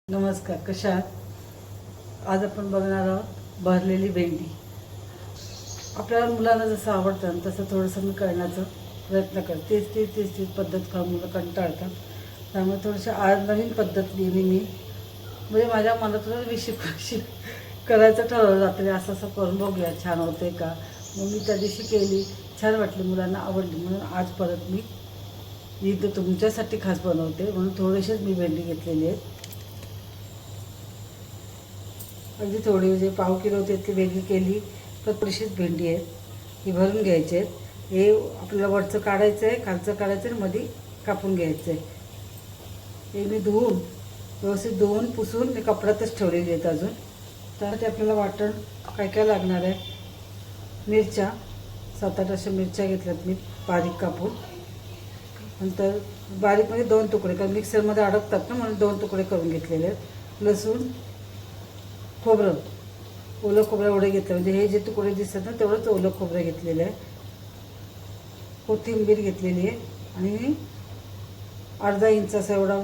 नमस्कार, कशा आहात? आज आपण बघणार आहोत भरलेली भेंडी. आपल्याला मुलांना जसं आवडतं ना तसं थोडंसं मी करण्याचा प्रयत्न करते. तेच पद्धत खाऊन मुलं कंटाळतात. त्यामुळे थोडीशी आज नवीन पद्धत लिहिली मी. म्हणजे माझ्या मनातूनच मी करायचं ठरवलं रात्री, असं करून बघूया छान होते का. मग मी त्या दिवशी केली, छान वाटली, मुलांना आवडली. म्हणून आज परत मी इथं तुमच्यासाठी खास बनवते. म्हणून थोडेसेच मी भेंडी घेतलेली आहेत. अगदी थोडी, म्हणजे पाव किलो त्यातली वेगळी केली तर थोडीशीच भेंडी आहेत. ही भरून घ्यायचे आहेत. हे आपल्याला वरचं काढायचं आहे, खालचं काढायचं आणि मध्ये कापून घ्यायचं आहे. हे मी धुवून व्यवस्थित धुवून पुसून मी कपड्यातच ठेवलेली आहेत. अजून त्यासाठी आपल्याला वाटण काय काय लागणार आहे. मिरच्या 7-8 अशा मिरच्या घेतल्यात मी बारीक कापून. नंतर बारीकमध्ये 2 तुकडे, कारण मिक्सरमध्ये अडकतात ना, म्हणून 2 तुकडे करून घेतलेले आहेत. लसूण, खोबरं, ओलं खोबरं एवढं घेतलं, म्हणजे हे जे तुकडे दिसतात ना तेवढंच ओलं खोबरं घेतलेलं आहे. कोथिंबीर घेतलेली आहे आणि अर्धा इंच असा एवढा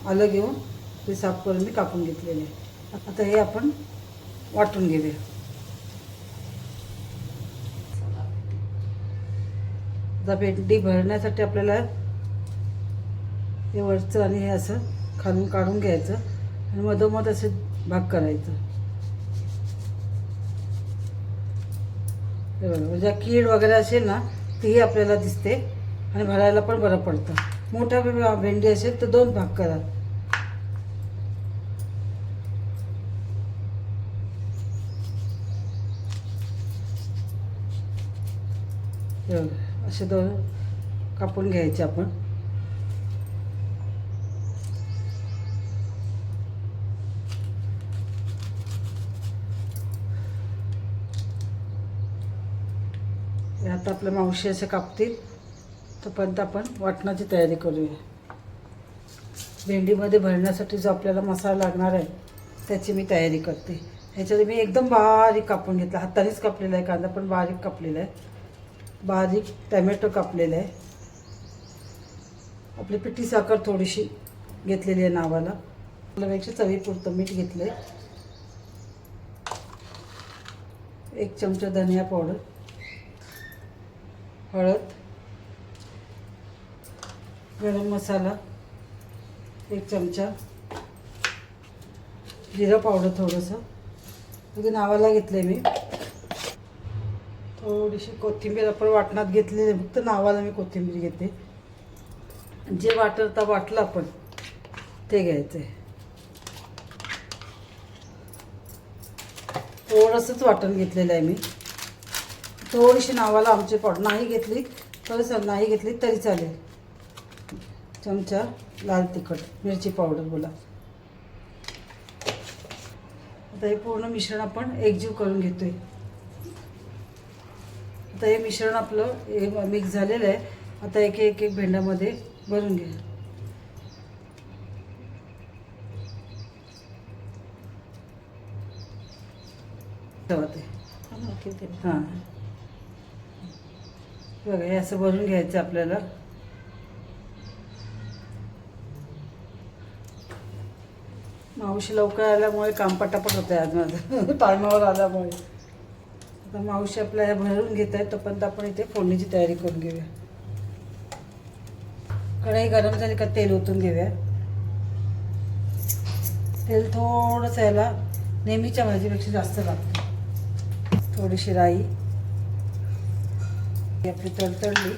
आलं घेऊन ते साफ करून मी कापून घेतलेले आहे. आता हे आपण वाटून घेऊया. आता भेंडी भरण्यासाठी आपल्याला हे वरचं आणि हे असं खालून काढून घ्यायचं आणि मधोमध असे भाग करायचं. हे बघा, म्हणजे कीड वगैरे असेल ना तीही आपल्याला दिसते आणि भरायला पण बरं पडतं. मोठ्या भेंडी असेल तर 2 भाग करा. हे बघा, असे 2 कापून घ्यायचे आपण. आता आपल्या मावशी असे कापतील तोपर्यंत आपण वाटणाची तयारी करूया. भेंडीमध्ये भरण्यासाठी जो आपल्याला मसाला लागणार आहे त्याची मी तयारी करते. ह्याच्यात मी एकदम बारीक कापून घेतला, हातानेच कापलेला आहे. कांदा पण बारीक कापलेला आहे. बारीक टॅमॅटो कापलेला आहे. आपली पिठी साखर थोडीशी घेतलेली आहे नावाला. आपल्यापेक्षा चवीपुरतं मीठ घेतलं आहे. 1 चमचा धनिया पावडर, हळद, गरम मसाला 1 चमचा, जिरा पावडर थोडंसं, म्हणजे नावाला घेतलं आहे मी. थोडीशी कोथिंबीर आपण वाटणात घेतलेली आहे, फक्त नावाला मी कोथिंबीर घेते. जे वाटलं आपण ते घ्यायचं आहे. थोडंसंच वाटण घेतलेलं आहे मी. थोडीशी नावाला आमची पावडर नाही घेतली तरी चालेल. चमचा लाल तिखट, मिरची पावडर बोला. आता हे पूर्ण मिश्रण आपण एकजीव करून घेतोय. आता हे मिश्रण आपलं हे मिक्स झालेलं आहे. आता एक भेंड्यामध्ये भरून घ्या. हां, बघा, हे असं भरून घ्यायचं आपल्याला. मावशी लवकर आल्यामुळे काम पटापट होतं आहे आज माझं टायमावर आल्यामुळे. आता मावशी आपल्या ह्या भरून घेत आहे तोपर्यंत आपण इथे फोडणीची तयारी करून घेऊया. कढई गरम झाली का तेल ओतून घेऊया. तेल थोडंसं याला नेहमीच्या भाजीपेक्षा जास्त लागतं. थोडीशी राई आपली तडतडली,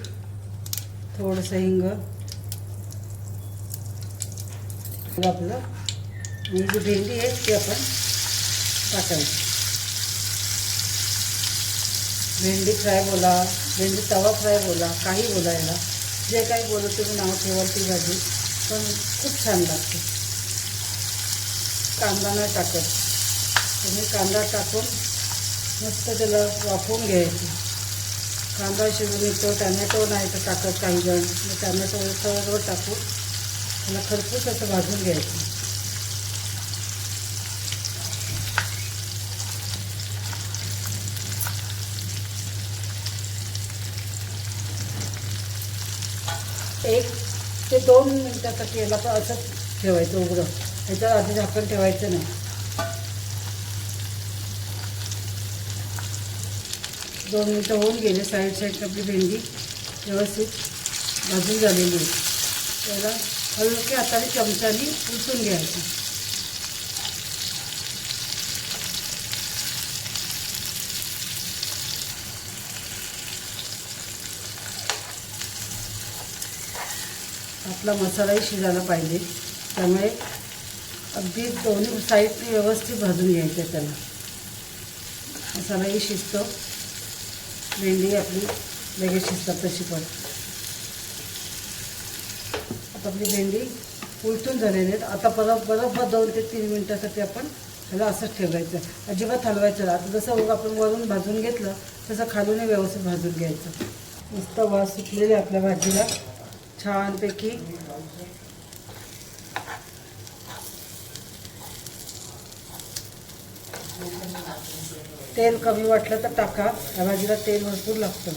थोडंसं हिंग आपलं, आणि जी भेंडी आहे ती आपण टाकायची. भेंडी फ्राय बोला, भेंडी तवा फ्राय बोला, काही बोला, याला जे काही बोलत तुम्ही नाव ठेवाल ती भाजी, पण खूप छान लागते. कांदा नाही टाकत, तुम्ही कांदा टाकून मस्त त्याला वाफवून घ्यायचं. कांदा शिजून येतो. टॅमॅटो नाही तर टाकत काही जण, टॅमॅटो सर्व टाकून त्याला खरपूस असं भाजून घ्यायचं. एक ते 2 मिनिटासाठी याला पण असंच ठेवायचं उघडं. ह्याच्यावर आधी झाकण ठेवायचं नाही. 2 मिनटं होऊन गेले. साईड आपली भेंडी व्यवस्थित भाजून झालेली आहे. त्याला हलके हाताने चमच्याने उलटून घ्यायचं. आपला मसालाही शिजायला पाहिजे, त्यामुळे अगदी दोन्ही साईडने व्यवस्थित भाजून घ्यायचं. त्याला मसालाही शिजतो, भेंडी आपली लगेच शिजतात तशी पण. आता आपली भेंडी उलटून झालेली आहेत. आता बरोबर 2 ते 3 मिनटासाठी आपण त्याला असंच ठेवायचं, अजिबात हलवायचं. आता जसं आपण वरून भाजून घेतलं तसं खालून व्यवस्थित भाजून घ्यायचं. मस्त वास सुटलेले आपल्या भाजीला छानपैकी. तेल कमी वाटलं तर टाका, या भाजीला तेल भरपूर लागतं.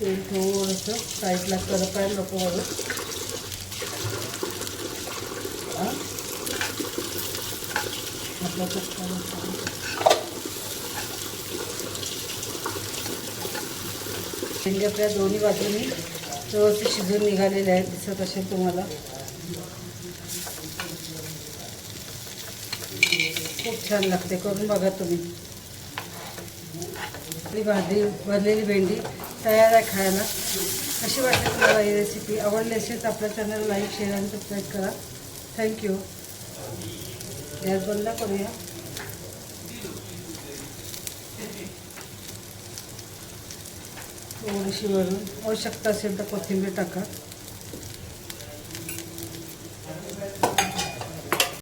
तेल थोडंसं साईडला करपायला नको बघा. आपला भेंडी आपल्या दोन्ही बाजूनी व्यवस्थित शिजून निघालेले आहेत, दिसत असेल तुम्हाला. खूप छान लागते, करून बघा तुम्ही. आपली भाजी भरलेली भेंडी तयार आहे खायला. कशी वाटली तुम्हाला ही रेसिपी? आवडली असेल तर आपल्या चॅनल लाईक, शेअर आणि सबस्क्राईब करा. थँक्यू. गॅस बंद करूया. थोडीशी वरून आवश्यकता असेल तर कोथिंबीर टाका.